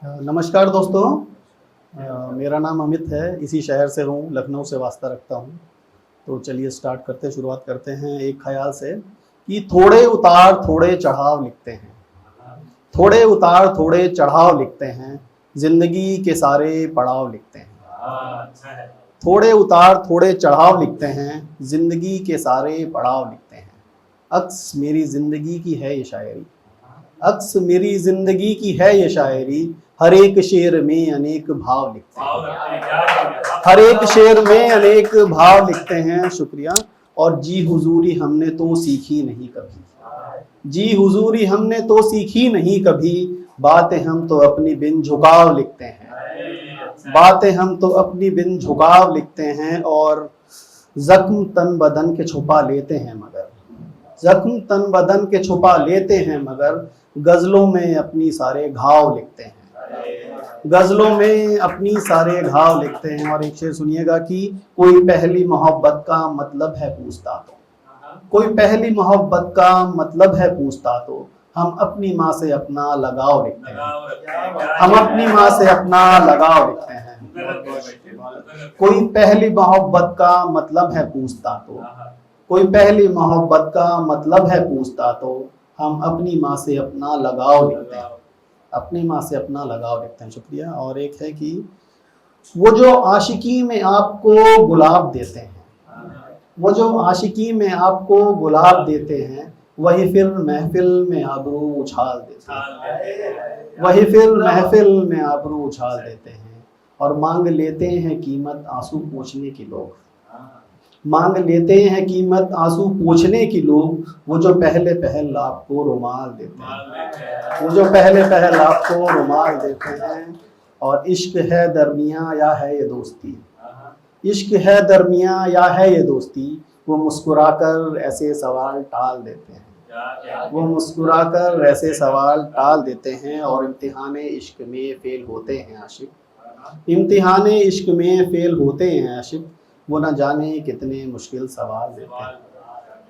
नमस्कार दोस्तों। मेरा नाम अमित है, इसी शहर से हूँ, लखनऊ से वास्ता रखता हूँ। तो चलिए शुरुआत करते हैं एक ख्याल से कि थोड़े उतार थोड़े चढ़ाव लिखते हैं, थोड़े उतार थोड़े चढ़ाव लिखते हैं, जिंदगी के सारे पड़ाव लिखते हैं। थोड़े उतार थोड़े चढ़ाव लिखते हैं, जिंदगी के सारे पड़ाव लिखते हैं। अक्स मेरी जिंदगी की है ये शायरी, अक्स मेरी जिंदगी की है ये शायरी, हर एक शेर में अनेक भाव लिखते हैं, हर एक शेर में अनेक भाव लिखते हैं। शुक्रिया। और जी हुजूरी हमने तो सीखी नहीं कभी, जी हुजूरी हमने तो सीखी नहीं कभी, बातें हम तो अपनी बिन झुकाव लिखते हैं, बातें हम तो अपनी बिन झुकाव लिखते हैं। और जख्म तन बदन के छुपा लेते हैं मगर, जख्म तन बदन के छुपा लेते हैं मगर, गजलों में अपनी सारे घाव लिखते हैं, गजलों में अपनी सारे घाव लिखते हैं। और एक शेर सुनिएगा कि कोई पहली मोहब्बत का मतलब है पूछता तो, कोई पहली मोहब्बत का मतलब है पूछता तो, हम अपनी माँ से अपना लगाव लिखते हैं, हम अपनी माँ से अपना लगाव लिखते हैं। कोई पहली मोहब्बत का मतलब है पूछता तो, कोई पहली मोहब्बत का मतलब है पूछता तो, हम अपनी माँ से अपना लगाव लिखते हैं, अपनी माँ से अपना लगाव लिखते हैं। शुक्रिया। और एक है कि वो जो आशिकी में आपको गुलाब देते हैं, वो जो आशिकी में आपको गुलाब देते हैं, वही फिर महफिल में आबरू उछाल देते हैं, वही फिर महफिल में आबरू उछाल देते हैं। और मांग लेते हैं कीमत आंसू पोंछने की लोग, मांग लेते हैं कीमत आंसू पोंछने की लोग, वो जो पहले पहल आपको रुमाल देते हैं, वो जो पहले पहल आपको रुमाल देते हैं। और इश्क है दरमियाँ या है ये दोस्ती, इश्क है दरमियाँ या है ये दोस्ती, वो मुस्कुराकर ऐसे सवाल टाल देते हैं, वो मुस्कुराकर ऐसे सवाल टाल देते हैं। और इम्तिहाने इश्क में फेल होते हैं आशिक, इम्तिहाने इश्क में फेल होते हैं आशिक, वो न जाने कितने मुश्किल सवाल देते हैं,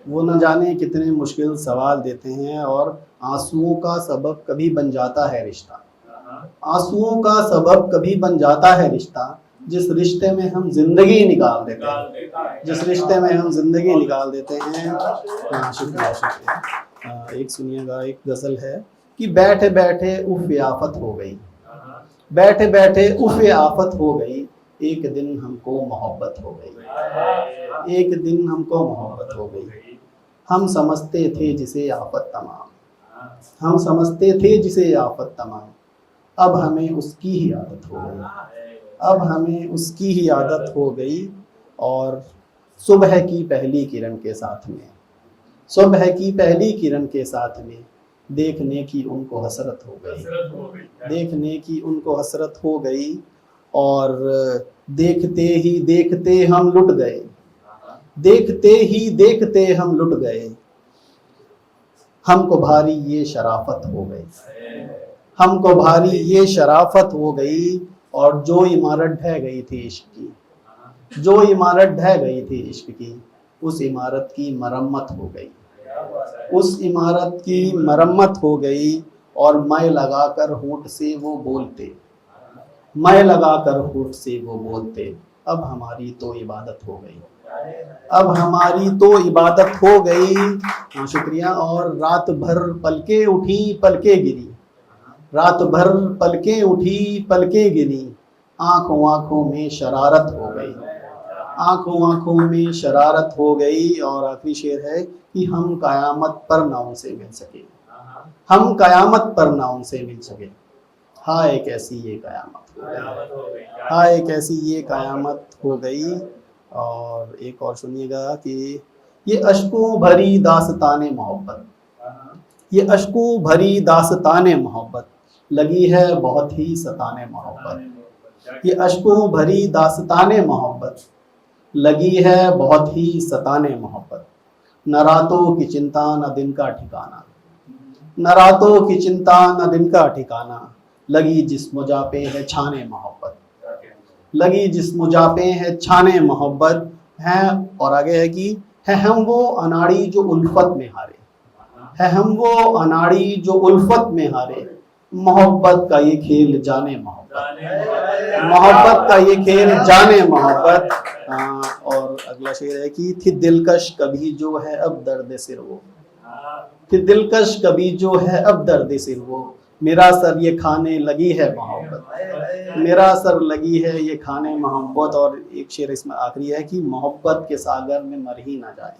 वो न जाने कितने मुश्किल सवाल देते हैं। और आंसुओं का सबब कभी बन जाता है रिश्ता, आंसुओं का सबब कभी बन जाता है रिश्ता, जिस रिश्ते में हम जिंदगी निकाल देते हैं, जिस रिश्ते में हम जिंदगी निकाल देते हैं। हाँ, शुक्रिया शुक्रिया। एक सुनिएगा, एक गज़ल है कि बैठे बैठे उफ आफत हो गई, बैठे बैठे उफ आफत हो गई, एक दिन हमको मोहब्बत हो गई, एक दिन हमको मोहब्बत हो गई। हम समझते थे जिसे आफत तमाम, हम समझते थे जिसे आफत तमाम, अब हमें उसकी ही आदत हो गई, अब हमें उसकी ही आदत हो गई। और सुबह की पहली किरण के साथ में, सुबह की पहली किरण के साथ में, देखने की उनको हसरत हो गई, देखने की उनको हसरत हो गई। और देखते ही देखते हम लुट गए, देखते ही देखते हम लुट गए, हमको भारी ये शराफत हो गई, हमको भारी ये शराफत हो गई। और जो इमारत ढह गई थी इश्क की, जो इमारत ढह गई थी इश्क की, उस इमारत की मरम्मत हो गई, उस इमारत की मरम्मत हो गई। और मैं लगाकर होंठ से वो बोलते, मैं लगाकर होंठ से वो बोलते, अब हमारी तो इबादत हो गई, अब हमारी तो इबादत हो गई। हाँ, शुक्रिया। और रात भर पलके उठी पलके गिरी, रात भर पलके उठी पलके गिरी, आंखों आंखों में शरारत हो गई, आंखों आंखों में शरारत हो गई। और आखिरी शेर है कि हम कयामत पर ना उनसे मिल सके, हम कयामत पर ना उनसे मिल सके, हाय कैसी ये कयामत हो गई, हाय कैसी ये कयामत हो गई। और एक और सुनिएगा कि ये अश्कों भरी दास्ताने मोहब्बत, ये अश्कों भरी दास्ताने मोहब्बत, लगी है बहुत ही सताने मोहब्बत, ये अश्कों भरी दास्ताने मोहब्बत, लगी है बहुत ही सताने मोहब्बत। न रातों की चिंता न दिन का ठिकाना, न रातों की चिंता न दिन का ठिकाना, लगी जिस्म जापे है छाने मोहब्बत, लगी जिस्म जापे है छाने मोहब्बत है। और आगे है कि है हम वो अनाड़ी जो उल्फत में हारे, है हम वो अनाड़ी जो उल्फत में हारे, मोहब्बत का ये खेल जाने मोहब्बत, मोहब्बत का ये खेल जाने मोहब्बत। और अगला शेर है कि थी दिलकश कभी जो है अब दर्द सिर वो, थी दिलकश कभी जो है अब दर्द सिर वो, मेरा सर ये खाने लगी है मोहब्बत, मेरा सर लगी है ये खाने मोहब्बत। और एक शेर इसमें आखिरी है कि मोहब्बत के सागर में मर ही ना जाए,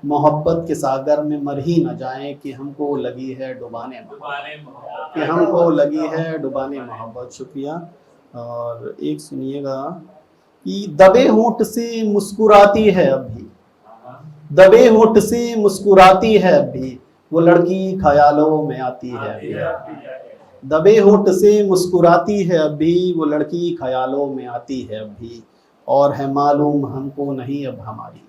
मोहब्बत के सागर में मर ही न जाए, कि हमको लगी है डुबाने मोहब्बत, कि हमको लगी है डुबाने मोहब्बत। शुक्रिया। और एक सुनिएगा कि दबे होंठ से मुस्कुराती है अब भी, दबे होंठ से मुस्कुराती है अब भी, वो लड़की ख्यालों में आती है अभी, दबे होंठ से मुस्कुराती है अब भी, वो लड़की ख्यालों में आती है अब भी। और है मालूम हमको नहीं अब हमारी,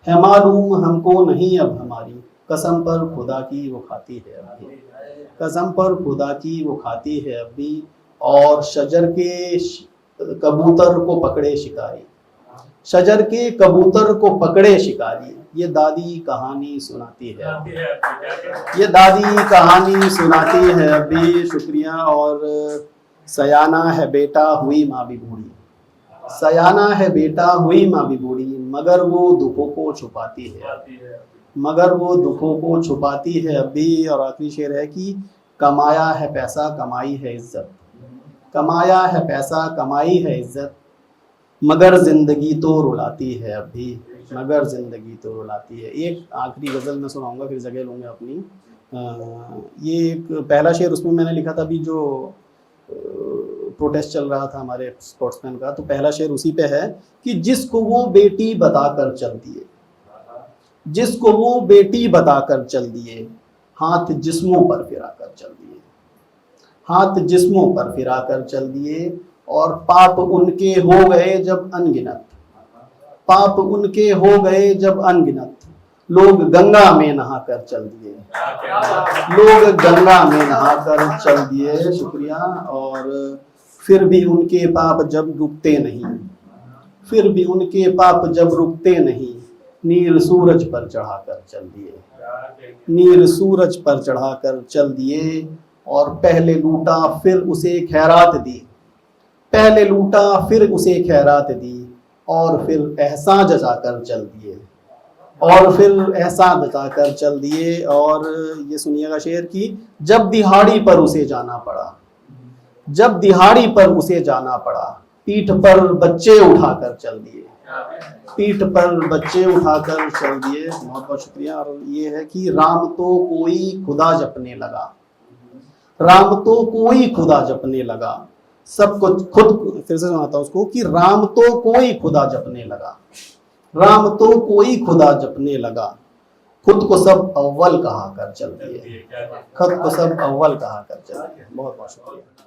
है मालूम हमको नहीं अब हमारी, कसम पर खुदा की वो खाती है अभी, कसम पर खुदा की वो खाती है अभी। और शजर के कबूतर को पकड़े शिकारी, शजर के कबूतर को पकड़े शिकारी, ये दादी कहानी सुनाती है, ये दादी कहानी सुनाती है अभी। शुक्रिया। और सयाना है बेटा हुई माँ भी बूढ़ी, सयाना है बेटा हुई माँ भी बूढ़ी, मगर वो दुखों को छुपाती है, मगर वो दुखों को छुपाती है अभी। और आखिरी शेर है कि कमाया है पैसा कमाई है इज्जत, कमाया है पैसा कमाई है इज्जत, मगर जिंदगी तो रुलाती है अभी, मगर जिंदगी तो रुलाती है। एक आखिरी गजल में सुनाऊंगा, फिर जगह लूंगा अपनी। ये एक पहला शेर उसमें मैंने लिखा था अभी जो प्रोटेस्ट चल रहा था हमारे स्पोर्ट्समैन का, तो पहला शेर उसी पे है कि जिसको वो बेटी बताकर चल दिए, जिसको वो बेटी बताकर चल दिए, हाथ जिस्मों पर फिराकर चल दिए, हाथ जिस्मों पर फिराकर चल दिए। और पाप उनके हो गए जब अनगिनत, पाप उनके हो गए जब अनगिनत, लोग गंगा में नहाकर चल दिए, लोग गंगा में नहाकर चल दिए। शुक्रिया। और फिर भी उनके पाप जब रुकते नहीं, फिर भी उनके पाप जब रुकते नहीं, नीर सूरज पर चढ़ाकर चल दिए, नीर सूरज पर चढ़ाकर चल दिए। और पहले लूटा फिर उसे खैरात दी, पहले लूटा फिर उसे खैरात दी, और फिर एहसान जताकर चल दिए, और फिर एहसान जताकर चल दिए। और ये सुनिएगा शेर की जब दिहाड़ी पर उसे जाना पड़ा, जब दिहाड़ी पर उसे जाना पड़ा, पीठ पर बच्चे उठाकर चल दिए, पीठ पर बच्चे उठाकर चल दिए। बहुत बहुत शुक्रिया। और ये है कि राम तो कोई खुदा जपने लगा, राम तो कोई खुदा जपने लगा, सब कुछ खुद, फिर से सुनाता हूं उसको कि राम तो कोई खुदा जपने लगा, राम तो कोई खुदा जपने लगा, खुद को सब अव्वल कहा कर चल दिए, खुद को सब अव्वल कहा कर चल दिए। बहुत बहुत शुक्रिया।